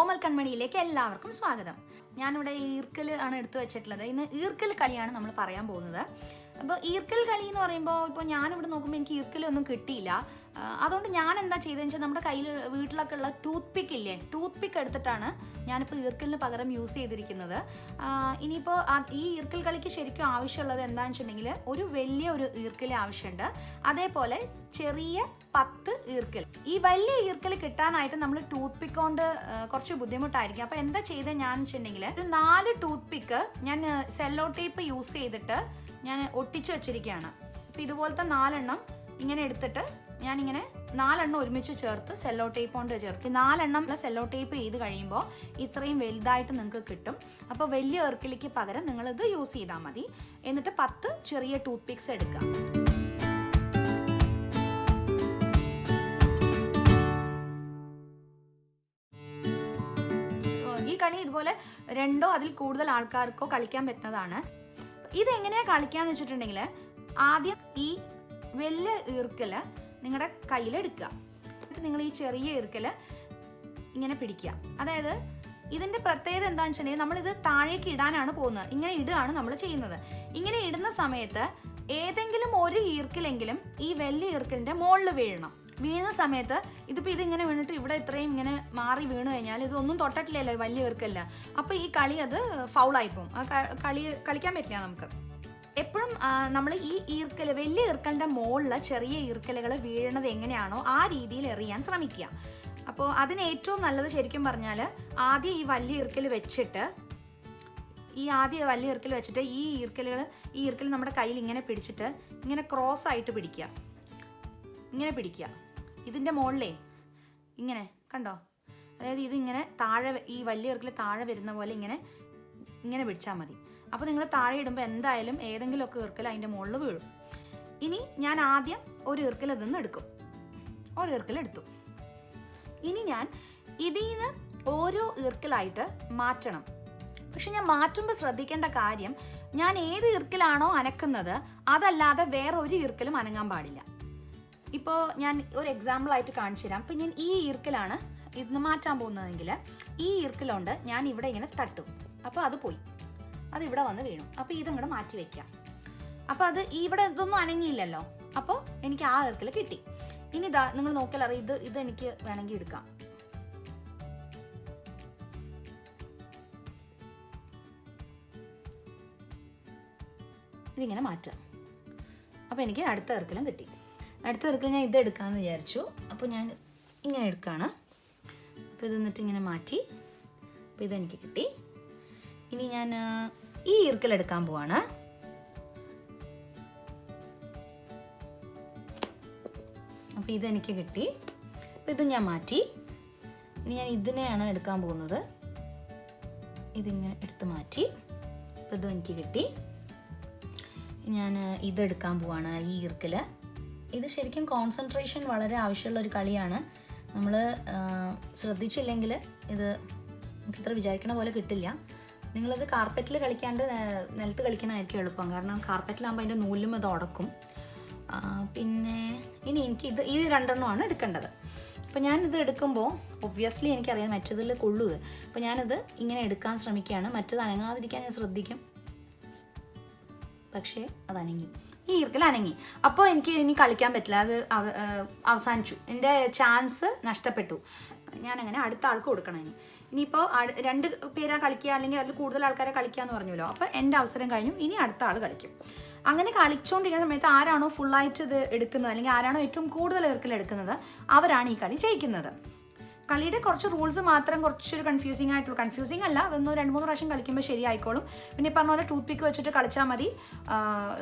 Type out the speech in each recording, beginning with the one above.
ഓമൽ കൺമണിയിലേക്ക് എല്ലാവർക്കും സ്വാഗതം. ഞാനിവിടെ ഈർക്കൽ ആണ് എടുത്തു വെച്ചിട്ടുള്ളത്. ഇന്ന് ഈർക്കൽ കളിയാണ് നമ്മൾ പറയാൻ പോകുന്നത്. അപ്പോൾ ഈർക്കൽ കളി എന്ന് പറയുമ്പോൾ ഇപ്പോൾ ഞാനിവിടെ നോക്കുമ്പോൾ എനിക്ക് ഈർക്കലൊന്നും കിട്ടിയില്ല. അതുകൊണ്ട് ഞാൻ എന്താ ചെയ്തതെന്ന് വെച്ചാൽ നമ്മുടെ കയ്യിൽ വീട്ടിലൊക്കെ ഉള്ള ടൂത്ത് പിക്ക് ഇല്ലേ, ടൂത്ത് പിക്ക് എടുത്തിട്ടാണ് ഞാനിപ്പോൾ ഈർക്കലിന് പകരം യൂസ് ചെയ്തിരിക്കുന്നത്. ഇനിയിപ്പോൾ ഈ ഈർക്കൽ കളിക്ക് ശരിക്കും ആവശ്യമുള്ളത് എന്താണെന്ന് വെച്ചിട്ടുണ്ടെങ്കിൽ ഒരു വലിയ ഒരു ഈർക്കൽ ആവശ്യമുണ്ട്, അതേപോലെ ചെറിയ 10 ഈർക്കൽ. ഈ വലിയ ഈർക്കൽ കിട്ടാനായിട്ട് നമ്മൾ ടൂത്ത് പിക്ക് കൊണ്ട് കുറച്ച് ബുദ്ധിമുട്ടായിരിക്കും. അപ്പോൾ എന്താ ചെയ്തത് ഞാൻ വെച്ചിട്ടുണ്ടെങ്കിൽ ഒരു 4 ടൂത്ത് പിക്ക് ഞാൻ സെല്ലോ ടേപ്പ് യൂസ് ചെയ്തിട്ട് ഞാൻ ഒട്ടിച്ച് വെച്ചിരിക്കുകയാണ്. അപ്പോൾ ഇതുപോലത്തെ 4 എണ്ണം ഇങ്ങനെ എടുത്തിട്ട് ഞാനിങ്ങനെ 4 എണ്ണം ഒരുമിച്ച് ചേർത്ത് സെല്ലോ ടേപ്പ് കൊണ്ട് ചേർത്ത് 4 എണ്ണം സെല്ലോ ടേപ്പ് ചെയ്ത് കഴിയുമ്പോൾ ഇത്രയും വലുതായിട്ട് നിങ്ങൾക്ക് കിട്ടും. അപ്പോൾ വലിയ ഈർക്കലിക്ക് പകരം നിങ്ങളിത് യൂസ് ചെയ്താൽ മതി. എന്നിട്ട് 10 ചെറിയ ടൂത്ത് പിക്സ് എടുക്കുക. ഈ കളി ഇതുപോലെ 2 അതിൽ കൂടുതൽ ആൾക്കാർക്കോ കളിക്കാൻ പറ്റുന്നതാണ്. ഇതെങ്ങനെയാണ് കളിക്കാന്ന് വെച്ചിട്ടുണ്ടെങ്കിൽ ആദ്യം ഈ വലിയ ഈർക്കല് നിങ്ങളുടെ കയ്യിലെടുക്കുക. എന്നിട്ട് നിങ്ങൾ ഈ ചെറിയ ഈർക്കല് ഇങ്ങനെ പിടിക്കുക. അതായത് ഇതിൻ്റെ പ്രത്യേകത എന്താണെന്ന് വെച്ചിട്ടുണ്ടെങ്കിൽ നമ്മളിത് താഴേക്ക് ഇടാനാണ് പോകുന്നത്. ഇങ്ങനെ ഇടുകയാണ് നമ്മൾ ചെയ്യുന്നത്. ഇങ്ങനെ ഇടുന്ന സമയത്ത് ഏതെങ്കിലും ഒരു ഈർക്കലെങ്കിലും ഈ വലിയ ഈർക്കലിൻ്റെ മുകളിൽ വീഴുന്ന സമയത്ത് ഇതിങ്ങനെ വീണിട്ട് ഇവിടെ ഇത്രയും ഇങ്ങനെ മാറി വീണ് കഴിഞ്ഞാൽ ഇതൊന്നും തൊട്ടിട്ടില്ലല്ലോ വലിയ ഈർക്കലില്ല. അപ്പോൾ ഈ കളി അത് ഫൗളായിപ്പോവും. കളിക്കാൻ പറ്റില്ല നമുക്ക്. എപ്പോഴും നമ്മൾ ഈ വലിയ ഈർക്കലിൻ്റെ മുകളിൽ ചെറിയ ഈർക്കലുകൾ വീഴുന്നത് എങ്ങനെയാണോ ആ രീതിയിൽ എറിയാൻ ശ്രമിക്കുക. അപ്പോൾ അതിന് ഏറ്റവും നല്ലത് ശരിക്കും പറഞ്ഞാൽ ആദ്യം ഈ വലിയ ഈർക്കൽ വെച്ചിട്ട് ഈ ഈർക്കൽ നമ്മുടെ കയ്യിൽ ഇങ്ങനെ പിടിച്ചിട്ട് ഇങ്ങനെ ക്രോസ് ആയിട്ട് പിടിക്കുക. ഇങ്ങനെ പിടിക്കുക. ഇതിൻ്റെ മുകളിലേ ഇങ്ങനെ കണ്ടോ, അതായത് ഇതിങ്ങനെ താഴെ ഈ വലിയ ഈർക്കൽ താഴെ വരുന്ന പോലെ ഇങ്ങനെ പിടിച്ചാൽ മതി. അപ്പോൾ നിങ്ങൾ താഴെ ഇടുമ്പോൾ എന്തായാലും ഏതെങ്കിലുമൊക്കെ ഈർക്കൽ അതിൻ്റെ മുകളിൽ വീഴും. ഇനി ഞാൻ ആദ്യം ഒരു ഈർക്കൽ ഇതിൽ എടുക്കും. ഒരു ഈർക്കൽ എടുത്തു. ഇനി ഞാൻ ഇതിൽ നിന്ന് ഓരോ ഈർക്കലായിട്ട് മാറ്റണം. പക്ഷെ ഞാൻ മാറ്റുമ്പോൾ ശ്രദ്ധിക്കേണ്ട കാര്യം, ഞാൻ ഏത് ഈർക്കലാണോ അനക്കുന്നത് അതല്ലാതെ വേറെ ഒരു ഈർക്കലും അനങ്ങാൻ പാടില്ല. ഇപ്പോൾ ഞാൻ ഒരു എക്സാമ്പിളായിട്ട് കാണിച്ചു തരാം. ഇപ്പം ഞാൻ ഈ ഈർക്കലാണ് ഇന്ന് മാറ്റാൻ പോകുന്നതെങ്കിൽ ഈ ഈർക്കലുണ്ട് ഞാൻ ഇവിടെ ഇങ്ങനെ തട്ടും. അപ്പോൾ അത് പോയി, അതിവിടെ വന്ന് വീണു. അപ്പോൾ ഇതിങ്ങോട്ട് മാറ്റി വയ്ക്കാം. അപ്പോൾ അത് ഇവിടെ ഇതൊന്നും അനങ്ങിയില്ലല്ലോ. അപ്പോൾ എനിക്ക് ആ ഈർക്കൽ കിട്ടി. ഇനി ഇതാ നിങ്ങൾ നോക്കിയാൽ അറിയാം, ഇത് എനിക്ക് വേണമെങ്കിൽ എടുക്കാം. ഇതിങ്ങനെ മാറ്റാം. അപ്പോൾ എനിക്ക് അടുത്ത ഈർക്കലും കിട്ടി. അടുത്ത ഈർക്കൽ ഞാൻ ഇത് എടുക്കാമെന്ന് വിചാരിച്ചു. അപ്പോൾ ഞാൻ ഇങ്ങനെ എടുക്കുകയാണ്. അപ്പോൾ ഇത് എന്നിട്ട് ഇങ്ങനെ മാറ്റി. അപ്പോൾ ഇതെനിക്ക് കിട്ടി. ഇനി ഞാൻ ഈ ഈർക്കൽ എടുക്കാൻ പോവാണ്. അപ്പോൾ ഇതെനിക്ക് കിട്ടി. അപ്പോൾ ഇത് ഞാൻ മാറ്റി. ഇനി ഞാൻ ഇതിനെയാണ് എടുക്കാൻ പോകുന്നത്. ഇതിങ്ങനെ എടുത്ത് മാറ്റി. അപ്പോൾ ഇതും എനിക്ക് കിട്ടി. ഞാൻ ഇതെടുക്കാൻ പോവാണ്, ഈ ഈർക്കൽ. ഇത് ശരിക്കും കോൺസെൻട്രേഷൻ വളരെ ആവശ്യമുള്ളൊരു കളിയാണ്. നമ്മൾ ശ്രദ്ധിച്ചില്ലെങ്കിൽ ഇത് നമുക്ക് ഇത്ര വിചാരിക്കണ പോലെ കിട്ടില്ല. നിങ്ങളത് കാർപ്പറ്റിൽ കളിക്കാണ്ട് നിലത്ത് കളിക്കണമായിരിക്കും എളുപ്പം. കാരണം കാർപ്പറ്റിലാകുമ്പോൾ അതിൻ്റെ നൂലും അത് ഉടക്കും. പിന്നെ ഇനി എനിക്ക് ഈ 2 എണ്ണമാണ് എടുക്കേണ്ടത്. അപ്പോൾ ഞാനിത് എടുക്കുമ്പോൾ ഒബ്വിയസ്ലി എനിക്കറിയാം മറ്റതിൽ കൊള്ളുക. അപ്പോൾ ഞാനിത് ഇങ്ങനെ എടുക്കാൻ ശ്രമിക്കുകയാണ്. മറ്റത് അനങ്ങാതിരിക്കാൻ ഞാൻ ശ്രദ്ധിക്കും. പക്ഷേ അത് അനങ്ങി, ഈ ഈർക്കൽ അനങ്ങി. അപ്പോൾ എനിക്ക് ഇനി കളിക്കാൻ പറ്റില്ല, അത് അവസാനിച്ചു. എൻ്റെ ചാൻസ് നഷ്ടപ്പെട്ടു. ഞാനങ്ങനെ അടുത്ത ആൾക്ക് കൊടുക്കണം. ഇനിയിപ്പോൾ 2 പേരാ കളിക്കുക, അല്ലെങ്കിൽ അതിൽ കൂടുതൽ ആൾക്കാരെ കളിക്കുക എന്ന് പറഞ്ഞല്ലോ. അപ്പോൾ എൻ്റെ അവസരം കഴിഞ്ഞു. ഇനി അടുത്ത ആൾ കളിക്കും. അങ്ങനെ കളിച്ചുകൊണ്ടിരിക്കുന്ന സമയത്ത് ആരാണോ ഫുള്ളായിട്ട് ഇത് എടുക്കുന്നത്, അല്ലെങ്കിൽ ആരാണോ ഏറ്റവും കൂടുതൽ ഈർക്കൽ എടുക്കുന്നത്, അവരാണ് ഈ കളി ജയിക്കുന്നത്. കളിയുടെ കുറച്ച് റൂൾസ് മാത്രം കുറച്ചൊരു കൺഫ്യൂസിങ് അല്ല, അതൊന്ന് 2-3 പ്രാവശ്യം കളിക്കുമ്പോൾ ശരിയായിക്കോളും. പിന്നെ പറഞ്ഞ പോലെ ടൂത്ത് പിക്ക് വെച്ചിട്ട് കളിച്ചാൽ മതി.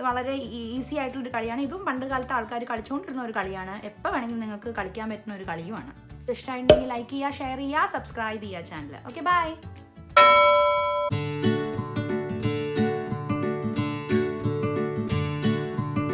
വളരെ ഈസി ആയിട്ടുള്ളൊരു കളിയാണ്. ഇതും പണ്ട് കാലത്ത് ആൾക്കാർ കളിച്ചുകൊണ്ടിരുന്ന ഒരു കളിയാണ്. എപ്പോൾ വേണമെങ്കിലും നിങ്ങൾക്ക് കളിക്കാൻ പറ്റുന്ന ഒരു കളിയുമാണ്. ഇഷ്ടമായിട്ടുണ്ടെങ്കിൽ ലൈക്ക് ചെയ്യുക, ഷെയർ ചെയ്യുക, സബ്സ്ക്രൈബ് ചെയ്യുക ചാനൽ. Okay, by.